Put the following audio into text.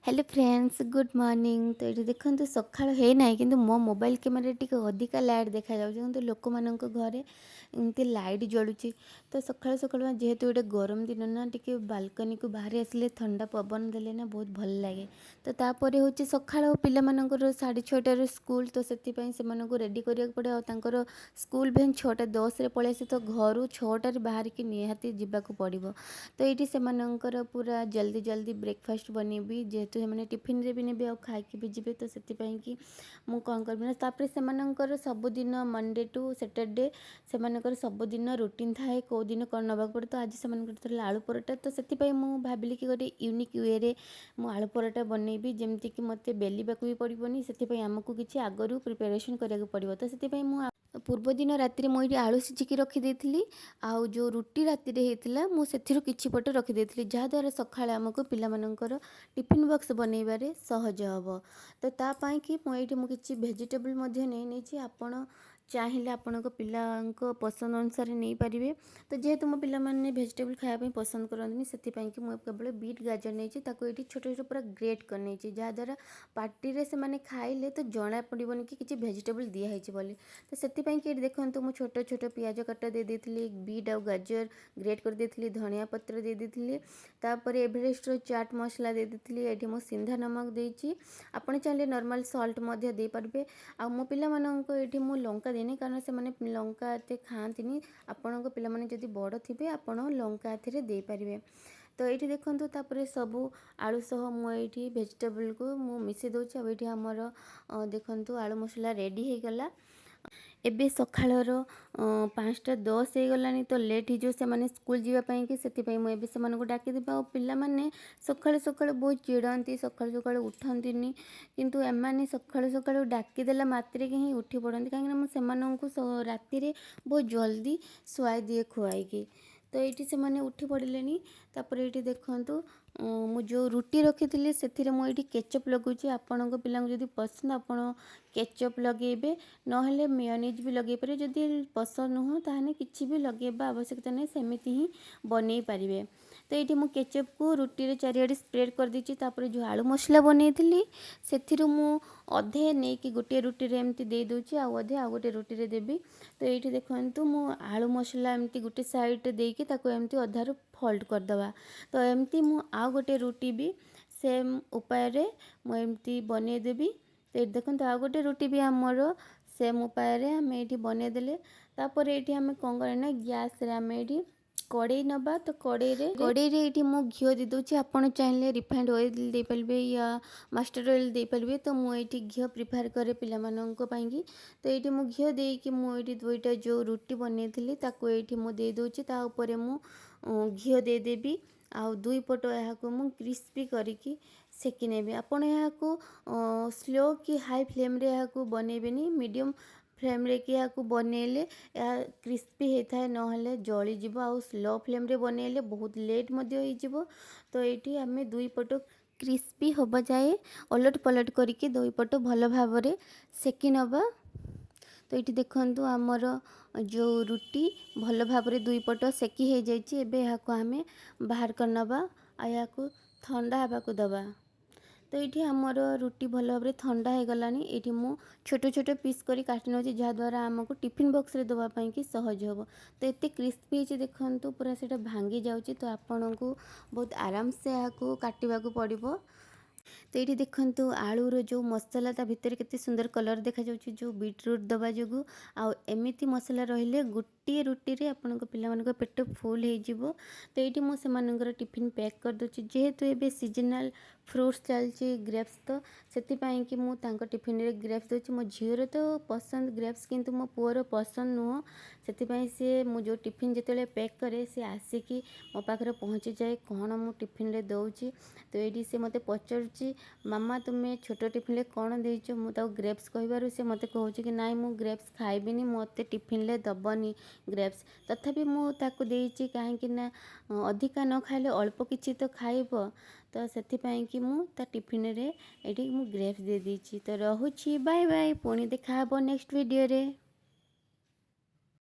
Hello friends good morning. तो ये देखो सका है ना कि मो मोबाइल कैमेरा टी अधिका लाइट देखा जाऊँ लोक मान घरे एमती लाइट जलुची। तो सका सका जेहेतु गोटे गरम दिन ना टी बालकनी को बाहर आसिले ठंडा पवन देले ना बहुत भल लगे। तो तापर हूँ सका पिलाମାନଙ୍କର 6:30 स्कूल तो से रेडी करा पड़े और स्कूल भैन 6:10 पलि आसे तो घर 6टार बाहर की निहाती जावाक पड़ो। तो ये पूरा जल्दी जल्दी ब्रेकफास्ट बनैबी जेहेतु से टिफिन रे भी ने आ खाई भी जी। तो से मुझे कौन करी ना तापर से सबुदिन मंडे टू सैटरडे से सबुदिन रुटीन थाए कौ दिन कौन नवाक पड़े। तो आज से आलू परोटा तो से भाविली कि गोटे यूनिक वे मुझे आलू परोटा बनैबी जमती कि मत बेलिबाक भी पड़ोनी से आमको किसी आगु प्रिपेरेसन करा पड़ो। तो से पूर्व दिन राति मुझे आलू सिझिकी रखीदी आउ जो रुटी राति होता मुझे किछि पट रखीदी जहाद्वारा सकाଳେ आमको पिलाମାନଙ୍କର टिफिन बॉक्स बनैबारे सहज हम। तो तापाई कि मुझे किसी भेजिटेबल नहीं आपण चाहिए आपण पिला पसंद अनुसार नहीं पारे। तो जेहेतु मो पिला माने भेजिटेबल खायापी पसंद करते से केवल बीट गाजर नहीं ये छोट छोट पूरा ग्रेट कर नहीं जहाद्वारा पार्टी से मैंने खाइले तो जना पड़ोनी कि किसी भेजिटेबल दिखाई बोली। तो से देखो मुझे छोट छोट पियाज कटा दे देती बीट आउ गाजर ग्रेट कर देती धनिया पत्र दे देती तापर एवरेस्ट चाट मसला दे देती ये मो सिंधा नमक देती आपड़ चाहिए नॉर्मल सॉल्ट दे पारे। आ मो पिला माननको ये मु लंका देनी कारण से मैंने लंका एते खाती आपण पिला जदि बड़ थे आपण लंका एथे दे पारे। तो ये देखो तापर सबू आलू सह मुझे भेजिटेबल को मु मिसई दूसरी ये आमर देखु आलू मसला रेडी हो गला। एबे सकाळर 5:10 हो गला तो लेट हो से स्कूल जावाई कि से मुझे से डाकिदेवी आ पिला माने सकाळु सकाळु बहुत चिड़ती सकाळु सकाळु उठती किंतु एमाने सकाळु सकाळु डाकिदेला मात्रे ही उठी पड़ती कहीं राति बहुत जल्दी शुआई दिए खुआई। तो ये से मैंने उठी पड़े तापर ये देखु मु जो रुटी रखी थी से मुझे केचप लगुच आपण पिला जदि पसंद आपण केचप लगेबे नहेले मेयोनीज भी लगे पारे जदि पसंद नुह ताहने किछि भी लगेबा आवश्यकता नहीं सेमिति ही बनै पारिबे। तो ये मु केचप को रुटी रे चारिआडे स्प्रेड कर दीची तापर जो आलू मसला बनै थी से मु अधे नहीं कि गोटे रुटी रे एमती दे दूची आ अधे आ गोटे रुटी रे देबी। तो ये देखु मु आलू मसला एमती गोटे साइड देकी ताको एमती अधारू फोल्ड करदवा। तो एमती मु आ गोटे रुटी भी सेम उपाय रे मु एमती बनै देबी। तो ये देखो आ गोटे रुटी भी आमर सेम उपाय आम ये बनईदे तापर ये आम कौन करना गैस रे आम ये कड़े नवा। तो कड़े ये मु घी दे दूची आपड़ चाहिए रिफाइंड ऑयल दे पारे या मास्टर ऑयल दे पारे। तो मुझे घी प्रिफेयर करे पिला की। तो ये मु घी देकी मुझे दुईटा जो रुटी बनई थी ये मुझे दूची तापर मु घी देदेवी आउ दुई पट यहाँ मु क्रिस्पी करिकी सेकी नेबी। आपण यहाँ स्लो कि हाई फ्लेम रे यहाँ बनैबेनी मीडियम फ्लेम रे कि यहाँ बनैले क्रिस्पी होता है नहले जली जीव आउ स्लो फ्लेम रे बनैले बहुत लेट हो। तो ये आम दुई पट क्रिस्पी होबा जाए अलट पलट करके दुई पट भल भाव सेकी नवा। तो ये देखु आमर जो रुटी भल भाव दुई पट सेकी हो जाए आम बाहर कर नवा आ या ठंडा हवा को दबा। तो ये आमर रुटी भल भाव ठंडा हो गलानी ये मु छोट छोट पीस करी काटि नौची जहाद्वारा आमको टिफिन बॉक्स रे देवाई कि सहज हम। तो ये क्रिस्पी है देखु पूरा से भांगी जाऊँगी तो आपण को बहुत आराम से यहाँ काटा पड़ो। तो ये देखु आलूर जो मसला ता भितर केते सुंदर कलर देखा जाउछि जो बीटरूट दबा जोगु आ एमिति मसला रहिले गोटे रुटी रे आपन पिला पेट फुल हो जिवो। तो ये मो से टिफिन पैक कर दूची जेहेतु एबे सीजनल फ्रूट्स चलची ग्रेप्स तो से कि मु तांको टिफिन रे ग्रेप्स दूची। मो झीर तो पसंद ग्रेप्स किंतु मो पुअर पसंद नुह से मु जो टिफिन जिते पैक करे से आसिकी मो पाखे पहुँची जाए कौन मु टिफिन रे दौची। तो ये से मते पचारुची मामा तुम्हें छोट टिफिन रे कौन देइचो मुझे ग्रेप्स कहबार से मते कहूँ कि नाई मु ग्रेप्स खाइबिनी मते टिफिन रे दबनी ग्रेप्स तथापि मु ताको देइची कहीं ना अधिका न खाइले अल्प किछि तो खाइब। तो से कि मु ता टिफिन रे एटी मु ग्रेप्स दे दीची। तो रहुची बाय बाय पुणी देखा नेक्स्ट वीडियो रे।